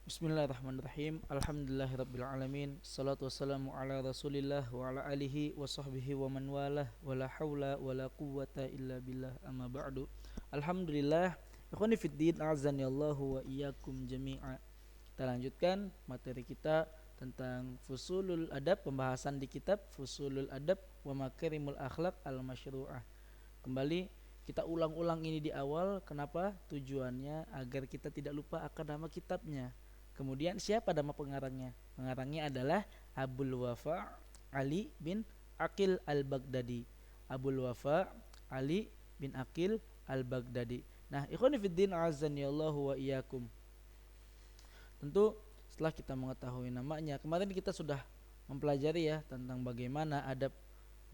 Bismillahirrahmanirrahim. Alhamdulillahirabbil salatu wassalamu ala Rasulillah wa ala alihi wa sahbihi wa man walah. Wala haula wala quwwata illa billah. Amma ba'du. Alhamdulillah. Ikhwani fiddin, a'azzani Allahu wa iyyakum jami'a. Kita lanjutkan materi kita tentang Fusulul Adab, pembahasan di kitab Fusulul Adab wa Makarimul Akhlaq al-Masyru'ah. Kembali kita ulang-ulang ini di awal. Kenapa? Tujuannya agar kita tidak lupa akan nama kitabnya. Kemudian siapa nama pengarangnya? Pengarangnya adalah Abul Wafa Ali bin Aqil al-Baghdadi. Abul Wafa Ali bin Aqil al-Baghdadi. Nah, ikhwani fiddin, azani Allah wa iyyakum. Tentu setelah kita mengetahui namanya, kemarin kita sudah mempelajari ya tentang bagaimana adab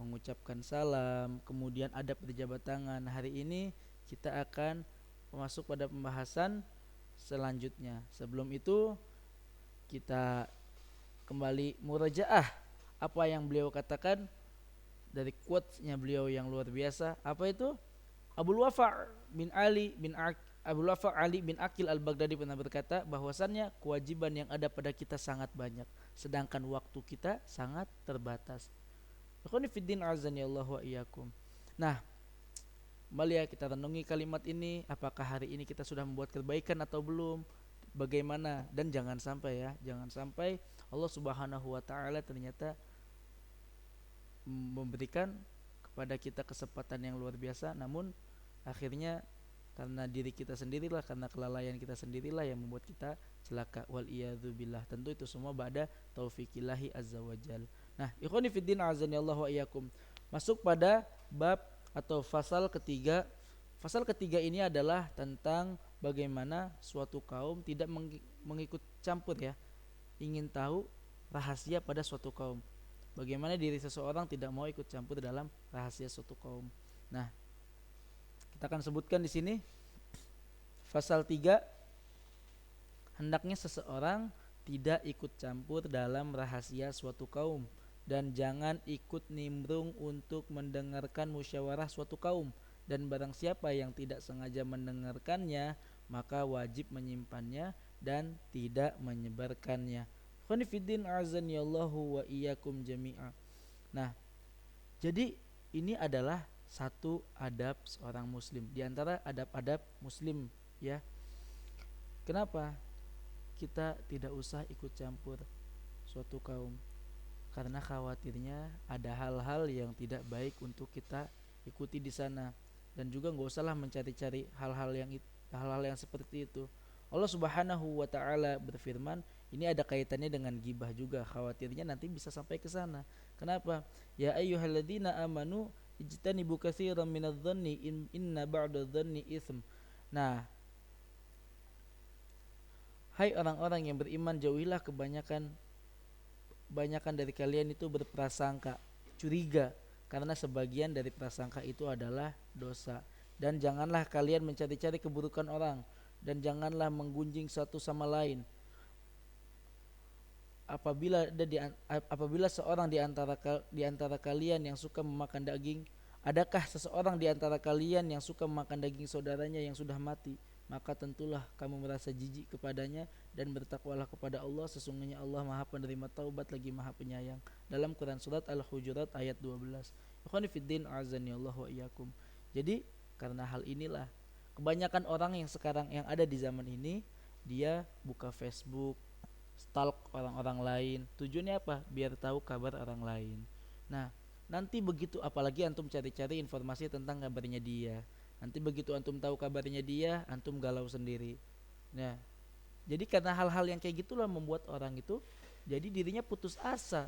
mengucapkan salam, kemudian adab berjabat tangan. Hari ini kita akan masuk pada pembahasan selanjutnya. Sebelum itu kita kembali murajaah apa yang beliau katakan dari quotes-nya beliau yang luar biasa. Apa itu? Abul Wafa bin Ali bin Abul Wafa Ali bin Aqil al-Baghdadi pernah berkata bahwasannya kewajiban yang ada pada kita sangat banyak, sedangkan waktu kita sangat terbatas. Ikhwani fiddin, azani Allah wa iyyakum. Nah, kembali ya kita renungi kalimat ini. Apakah hari ini kita sudah membuat kebaikan atau belum? Bagaimana? Dan jangan sampai ya, jangan sampai Allah Subhanahu wa taala ternyata memberikan kepada kita kesempatan yang luar biasa, namun akhirnya karena diri kita sendirilah, karena kelalaian kita sendirilah yang membuat kita celaka. Wal iyadzubillah. Tentu itu semua ba'da taufiqillahi azza wajal. Nah, ikhwani fiddin, azani Allah wa iyyakum. Masuk pada bab atau fasal ketiga. Fasal ketiga ini adalah tentang bagaimana suatu kaum tidak mengikut campur ya, ingin tahu rahasia pada suatu kaum. Bagaimana diri seseorang tidak mau ikut campur dalam rahasia suatu kaum. Nah, kita akan sebutkan di sini fasal 3, hendaknya seseorang tidak ikut campur dalam rahasia suatu kaum dan jangan ikut nimbrung untuk mendengarkan musyawarah suatu kaum, dan barang siapa yang tidak sengaja mendengarkannya maka wajib menyimpannya dan tidak menyebarkannya. Khonifiddin, azani Allahu wa iyyakum jami'a. Nah, jadi ini adalah satu adab seorang muslim di antara adab-adab muslim ya. Kenapa kita tidak usah ikut campur suatu kaum? Karena khawatirnya ada hal-hal yang tidak baik untuk kita ikuti di sana, dan juga nggak usahlah mencari-cari hal-hal yang seperti itu. Allah Subhanahu wa taala berfirman, ini ada kaitannya dengan gibah juga, khawatirnya nanti bisa sampai ke sana. Kenapa? Ya ayyuhalladzina amanu ijtanibu katsiran minadh-dhanni inna ba'dadh-dhanni itsm. Nah, hai orang-orang yang beriman, jauhilah kebanyakan dari kalian itu berprasangka, curiga, karena sebagian dari prasangka itu adalah dosa. Dan janganlah kalian mencari-cari keburukan orang, dan janganlah menggunjing satu sama lain. Apabila seorang di antara kalian yang suka memakan daging, adakah seseorang di antara kalian yang suka memakan daging saudaranya yang sudah mati? Maka tentulah kamu merasa jijik kepadanya dan bertakwalah kepada Allah, sesungguhnya Allah Maha Penerima taubat lagi Maha Penyayang. Dalam Quran surat Al-Hujurat ayat 12. Ikhwani fiddin, azani Allah wa iyyakum. Jadi karena hal inilah kebanyakan orang yang sekarang yang ada di zaman ini, dia buka Facebook, stalk orang-orang lain. Tujuannya apa? Biar tahu kabar orang lain. Nah, nanti begitu apalagi antum cari-cari informasi tentang kabarnya dia, nanti begitu antum tahu kabarnya dia, antum galau sendiri. Nah, jadi karena hal-hal yang kayak gitulah membuat orang itu jadi dirinya putus asa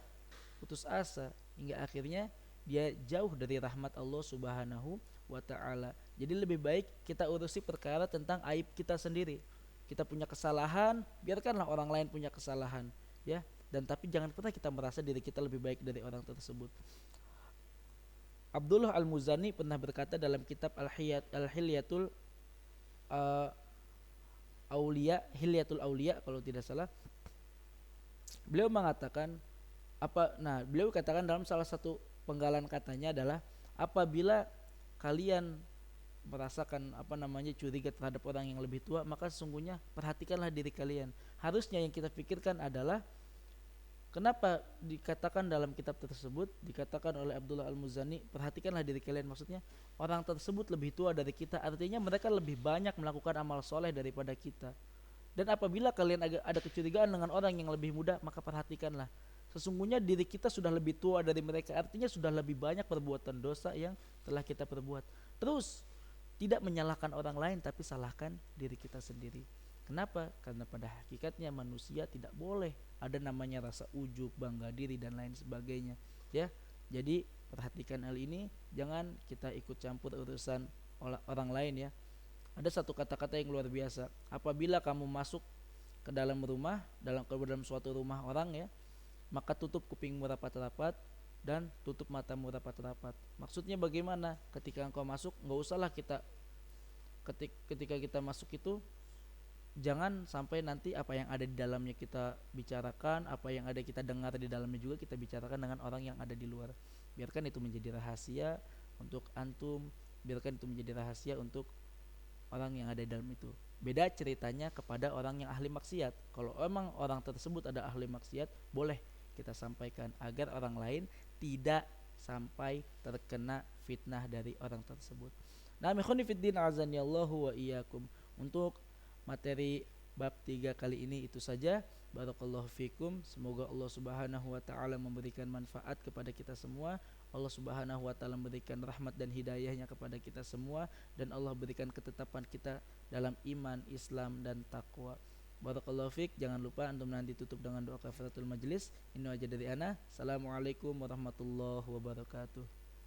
hingga akhirnya dia jauh dari rahmat Allah Subhanahu wa taala. Jadi lebih baik kita urusi perkara tentang aib kita sendiri. Kita punya kesalahan, biarkanlah orang lain punya kesalahan, ya. Dan tapi jangan pernah kita merasa diri kita lebih baik dari orang tersebut. Abdullah Al-Muzani pernah berkata dalam kitab Al-Hilyatul Hilyatul Aulia kalau tidak salah. Beliau mengatakan beliau katakan dalam salah satu penggalan katanya adalah, apabila kalian merasakan curiga terhadap orang yang lebih tua, maka sesungguhnya perhatikanlah diri kalian. Harusnya yang kita pikirkan adalah kenapa dikatakan dalam kitab tersebut, dikatakan oleh Abdullah Al-Muzani, perhatikanlah diri kalian, maksudnya orang tersebut lebih tua dari kita, artinya mereka lebih banyak melakukan amal soleh daripada kita. Dan apabila kalian ada kecurigaan dengan orang yang lebih muda, maka perhatikanlah, sesungguhnya diri kita sudah lebih tua dari mereka, artinya sudah lebih banyak perbuatan dosa yang telah kita perbuat. Terus tidak menyalahkan orang lain, tapi salahkan diri kita sendiri. Kenapa? Karena pada hakikatnya manusia tidak boleh ada namanya rasa ujub, bangga diri dan lain sebagainya. Ya, jadi perhatikan hal ini, jangan kita ikut campur urusan orang lain ya. Ada satu kata-kata yang luar biasa. Apabila kamu masuk ke dalam rumah, dalam suatu rumah orang ya, maka tutup kupingmu rapat-rapat dan tutup matamu rapat-rapat. Maksudnya bagaimana? Ketika engkau masuk, nggak usahlah ketika kita masuk itu, jangan sampai nanti apa yang ada di dalamnya kita bicarakan, apa yang ada kita dengar di dalamnya juga kita bicarakan dengan orang yang ada di luar. Biarkan itu menjadi rahasia untuk antum, biarkan itu menjadi rahasia untuk orang yang ada di dalam itu. Beda ceritanya kepada orang yang ahli maksiat. Kalau emang orang tersebut ada ahli maksiat, boleh kita sampaikan agar orang lain tidak sampai terkena fitnah dari orang tersebut. Nah, ikhwani fiddin azanillahu wa iyyakum. Untuk materi bab 3 kali ini itu saja. Barakallahu fikum. Semoga Allah Subhanahu wa taala memberikan manfaat kepada kita semua. Allah Subhanahu wa taala memberikan rahmat dan hidayahnya kepada kita semua, dan Allah berikan ketetapan kita dalam iman, Islam dan takwa. Barakallahu fik. Jangan lupa antum nanti tutup dengan doa kafaratul majlis. Ini aja dari ana. Assalamualaikum warahmatullahi wabarakatuh.